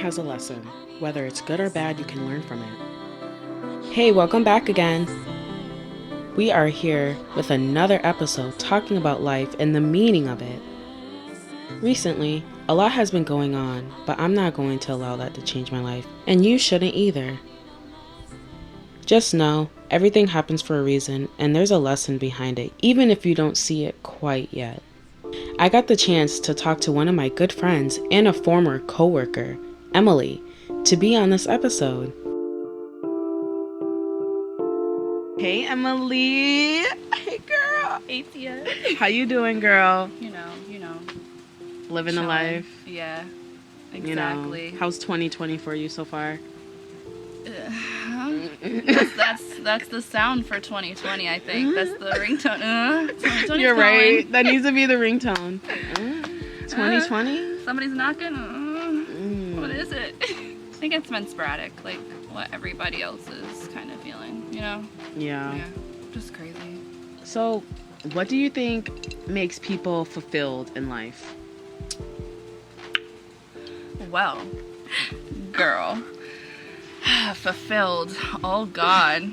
has a lesson. Whether it's good or bad, you can learn from it. Hey, welcome back again. We are here with another episode talking about life and the meaning of it. Recently, a lot has been going on, but I'm not going to allow that to change my life, and you shouldn't either. Just know, everything happens for a reason, and there's a lesson behind it, even if you don't see it quite yet. I got the chance to talk to one of my good friends and a former coworker, Emily, to be on this episode. Hey, Emily. Hey, girl. Hey, Tia. How you doing, girl? You know. Living the life. Yeah, exactly. You know, how's 2020 for you so far? That's the sound for 2020, I think. That's the ringtone. 2020's You're right. calling. That needs to be the ringtone. 2020? Somebody's knocking. What is it? I think it's been sporadic, like what everybody else is kind of feeling, you know? Yeah. Just crazy. So, what do you think makes people fulfilled in life? Well, girl, fulfilled. Oh God,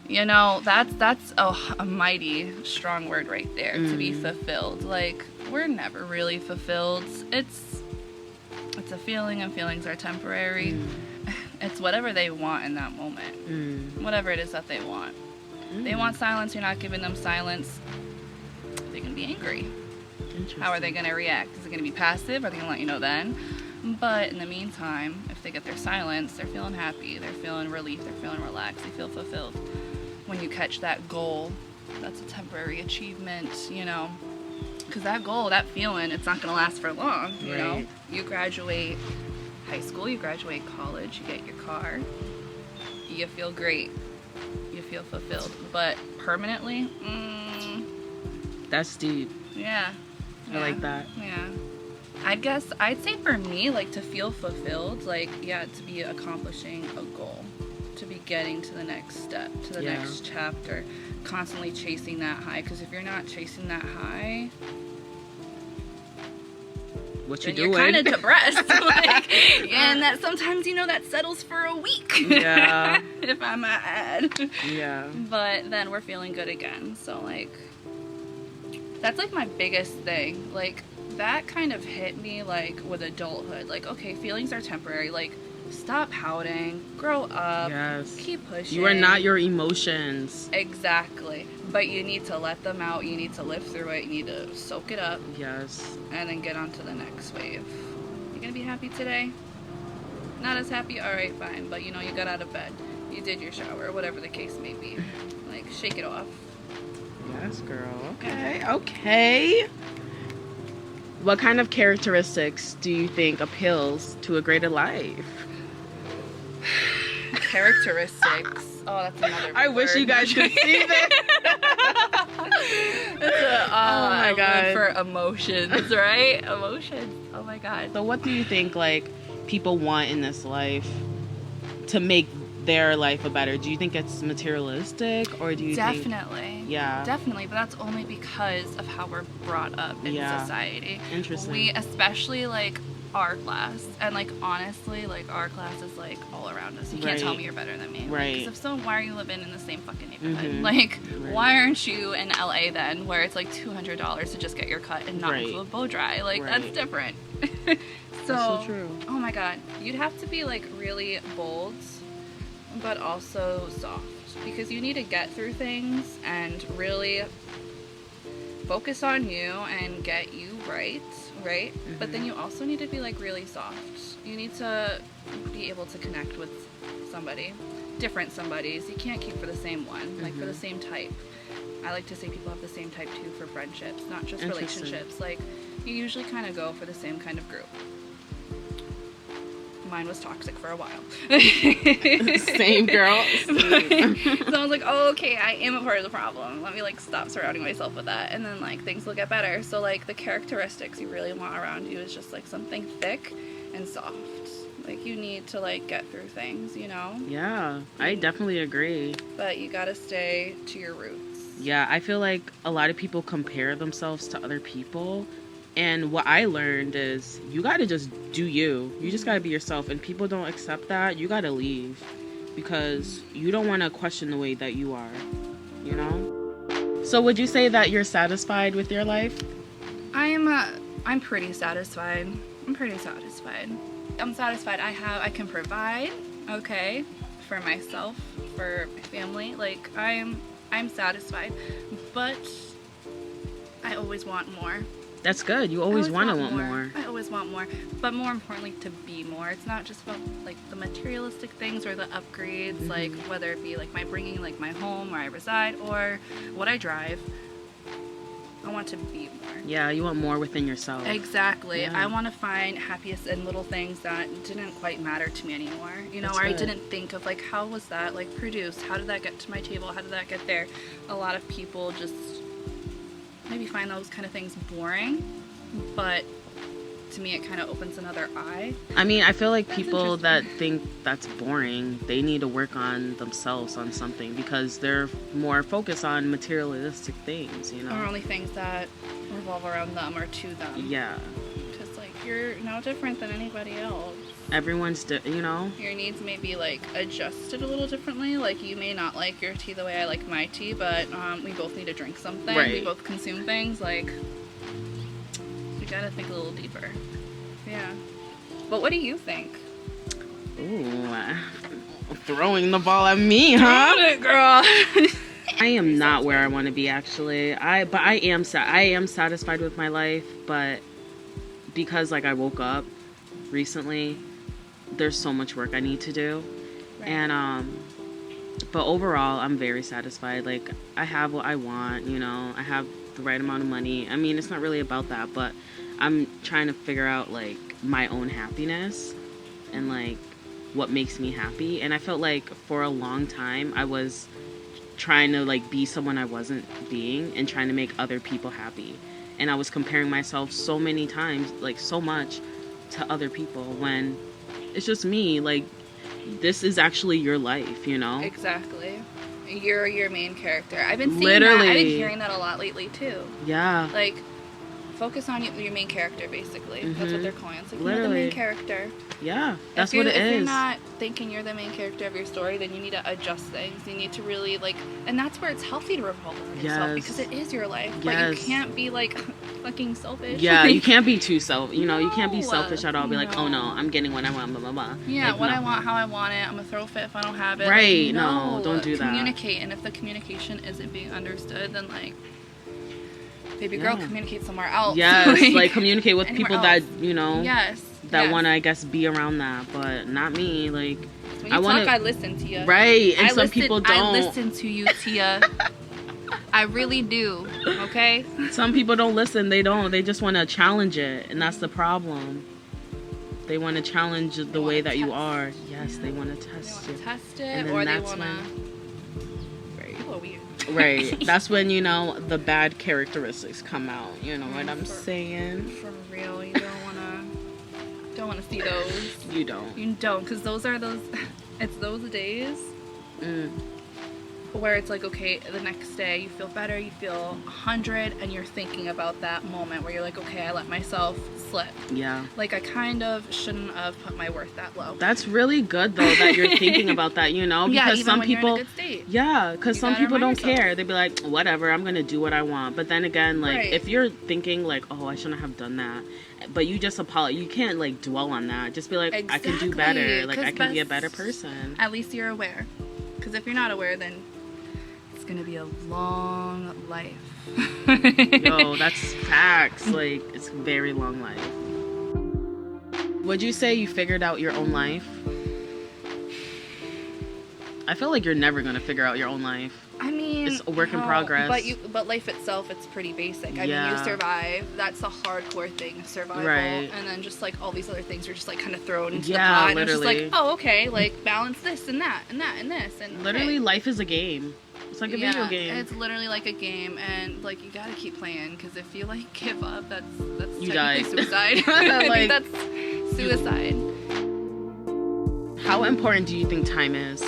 you know that's a mighty strong word right there. To be fulfilled, like we're never really fulfilled. It's a feeling, and feelings are temporary. It's whatever they want in that moment. Whatever it is that they want. They want silence. You're not giving them silence. They're gonna be angry. How are they gonna react? Is it gonna be passive? Are they gonna let you know then? But in the meantime, if they get their silence, they're feeling happy, they're feeling relief, they're feeling relaxed, they feel fulfilled. When you catch that goal, that's a temporary achievement, you know, because that goal, that feeling, it's not going to last for long, you know. You graduate high school, you graduate college, you get your car, you feel great, you feel fulfilled. But permanently, That's deep. Yeah. I like that. Yeah. I guess I'd say for me, like, to feel fulfilled, like, yeah, to be accomplishing a goal, to be getting to the next step, to the next chapter, constantly chasing that high. Because if you're not chasing that high, what you then doing? You're kind of depressed. Like, and that sometimes, you know, that settles for a week. Yeah. If I'm mad. Yeah. But then we're feeling good again. So, like, that's, like, my biggest thing. Like, that kind of hit me, like, with adulthood. Like, okay, feelings are temporary. Like, stop pouting. Grow up. Yes. Keep pushing. You are not your emotions. Exactly. But you need to let them out. You need to live through it. You need to soak it up. Yes. And then get on to the next wave. You gonna be happy today? Not as happy? Alright, fine. But, you know, you got out of bed. You did your shower. Whatever the case may be. Like, shake it off. Yes, girl. Okay. What kind of characteristics do you think appeals to a greater life? Characteristics. Oh, that's another I wish you guys could see this. Oh my God. For emotions, right? Emotions. Oh my God. So what do you think, like, people want in this life to make their life a better? Do you think it's materialistic, or do you Definitely. think... Yeah. Definitely, but that's only because of how we're brought up in society. Interesting. We, especially, like, our class, and, like, honestly, like, our class is, like, all around us. You can't tell me you're better than me. Right. Because if so, why are you living in the same fucking neighborhood? Like, why aren't you in LA then, where it's, like, $200 to just get your cut and not include blow dry? Like, that's different. That's so true. Oh my God. You'd have to be, like, really bold, but also soft, because you need to get through things and really focus on you and get you right? But then you also need to be, like, really soft. You need to be able to connect with somebody, different somebodies. You can't keep for the same one, like, for the same type. I like to say people have the same type too for friendships, not just relationships. Like, you usually kind of go for the same kind of group. Mine was toxic for a while. Same, girl. Same. So I was like, oh, okay, I am a part of the problem. Let me, like, stop surrounding myself with that. And then, like, things will get better. So, like, the characteristics you really want around you is just, like, something thick and soft. Like, you need to, like, get through things, you know? Yeah, I definitely agree. But you gotta stay to your roots. Yeah, I feel like a lot of people compare themselves to other people, And what I learned is you got to just do you. You just got to be yourself. And people don't accept that, you got to leave. Because you don't want to question the way that you are, you know? So would you say that you're satisfied with your life? I'm pretty satisfied. I'm satisfied. I can provide, okay, for myself, for my family. Like, I'm satisfied. But I always want more. That's good. You always want to want more. I always want more. But more importantly, to be more. It's not just about like the materialistic things or the upgrades, like whether it be like my bringing like my home where I reside or what I drive. I want to be more. Yeah, you want more within yourself. Exactly. Yeah. I want to find happiness in little things that didn't quite matter to me anymore. You know, That's or I good. didn't think of like how was that like produced? How did that get to my table? How did that get there? A lot of people just maybe find those kind of things boring, but to me it kind of opens another eye. I mean, I feel like That's people that interesting. think that's boring, they need to work on themselves on something because they're more focused on materialistic things, you Or know? only things that revolve around them or to them. Yeah. Because like you're no different than anybody else. Everyone's, you know? Your needs may be like adjusted a little differently. Like you may not like your tea the way I like my tea, but we both need to drink something. Right. We both consume things. Like we gotta think a little deeper. Yeah. But what do you think? Ooh, throwing the ball at me, huh? It, girl. I am not where I want to be actually. I am satisfied with my life, but because like I woke up recently, there's so much work I need to do. Right. And but overall I'm very satisfied. Like I have what I want, you know. I have the right amount of money. I mean, it's not really about that, but I'm trying to figure out like my own happiness and like what makes me happy. And I felt like for a long time I was trying to like be someone I wasn't being and trying to make other people happy. And I was comparing myself so many times, like so much to other people when it's just me. Like this is actually your life, you know? Exactly. You're your main character. I've been seeing Literally. that. I've been hearing that a lot lately too. Yeah. Like, focus on your main character, basically. That's what they're calling it. It's like, you're the Literally. main character. Yeah, that's If what it If you're is. not thinking you're the main character of your story, then you need to adjust things. You need to really, like, and that's where it's healthy to revolve around yourself, Yes. because it is your life. Yes. Like, you can't be, like, fucking selfish. Yeah, Like, you can't be too you know, you can't be No. selfish at all. Be like, oh no, No. I'm getting what I want, blah, blah, blah. Yeah, Like, what no. I want, how I want it. I'm gonna throw a fit if I don't have it. Right, Like, no, don't do that. Communicate, and if the communication isn't being understood, then, like, baby girl, Yeah. communicate somewhere else. Yes, like communicate with anywhere people else. that, you know, Yes. that yes. want to, I guess, be around that, but not me. Like, When you I wanna- talk, I listen to you. right, and I some listen, people don't. I listen to you, Tia. I really do. Okay. Some people don't listen. They don't. They just want to challenge it, and that's the problem. They want to challenge the way wanna that you test. are. Yes, they want to They test want you. to test And it, then or they that's want to. Right. People are weird. Right. That's when, you know, the bad characteristics come out. You know what I'm For- saying? For real, you don't want to see those. You don't. You don't, because those are those. It's those days Mm. where it's like, okay, the next day you feel better, you feel 100, and you're thinking about that moment where you're like, okay, I let myself slip. Yeah. Like, I kind of shouldn't have put my worth that low. That's really good, though, that you're thinking about that, you know? Yeah, Because even some when people... you're in a good state. Yeah, because You some gotta people don't remind yourself. care. They'd be like, whatever, I'm going to do what I want. But then again, like, Right. if you're thinking, like, oh, I shouldn't have done that, but you just apologize, you can't, like, dwell on that. Just be like, I can do Exactly, better. Like, I 'cause can be a best- better person. At least you're aware. Because if you're not aware, then it's going to be a long life. Yo, that's facts. Like, it's a very long life. Would you say you figured out your own life? I feel like you're never going to figure out your own life. I mean, It's a work in no, progress. But life itself, it's pretty basic. I mean, Yeah. you survive. That's the hardcore thing, survival. Right. And then just like all these other things are just like kind of thrown into Yeah, the pot. And it's just literally. like, oh, okay, like balance this and that and that and this and Literally, okay. life is a game. It's like a video game. It's literally like a game, and like you gotta keep playing because if you like give up, that's You technically die. suicide. I Like- think that's suicide. How important do you think time is?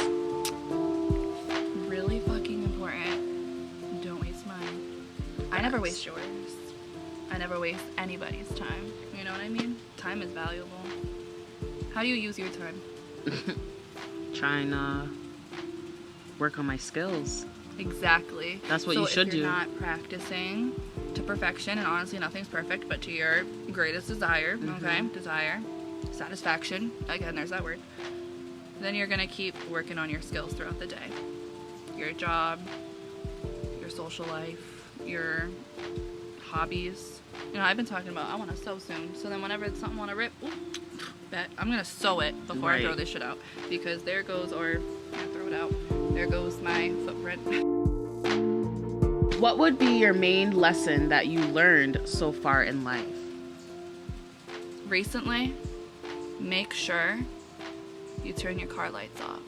Really fucking important. Don't waste mine. I never waste yours. I never waste anybody's time. You know what I mean? Time is valuable. How do you use your time? Trying to work on my skills. Exactly. That's what you should do. So if you're not practicing to perfection, and honestly nothing's perfect, but to your greatest desire, okay? Desire, satisfaction, again, there's that word. Then you're going to keep working on your skills throughout the day. Your job, your social life, your hobbies. You know, I've been talking about I want to sew soon. So then whenever it's something I want to rip, bet I'm going to sew it before I throw this shit out. Because there goes, or throw it out, there goes my footprint. What would be your main lesson that you learned so far in life? Recently, make sure you turn your car lights off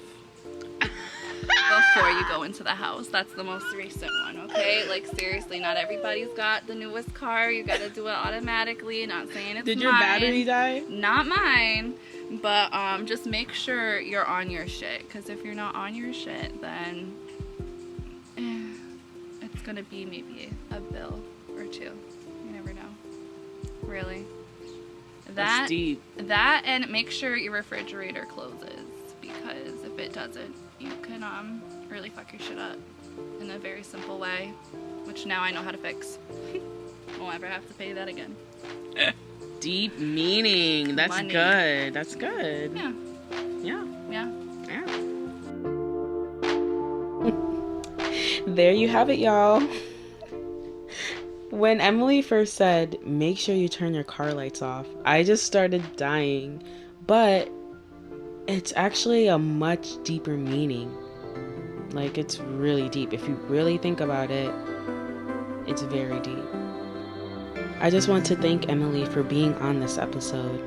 before you go into the house. That's the most recent one, okay? Like, seriously, not everybody's got the newest car. You gotta do it automatically. Not saying it's Did your battery die? Not mine. But just make sure you're on your shit. Because if you're not on your shit, then it's gonna be maybe a bill or two. You never know. Really. That's deep. That, and make sure your refrigerator closes, because if it doesn't, you can really fuck your shit up in a very simple way, which now I know how to fix. Won't ever have to pay that again. Deep meaning. That's Money. good. That's good. Yeah. Yeah. Yeah. Yeah. There you have it, y'all. When Emily first said, make sure you turn your car lights off, I just started dying. But it's actually a much deeper meaning. Like, it's really deep. If you really think about it, it's very deep. I just want to thank Emily for being on this episode.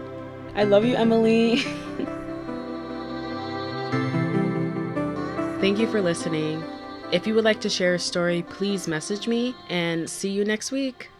I love you, Emily. Thank you for listening. If you would like to share a story, please message me, and see you next week.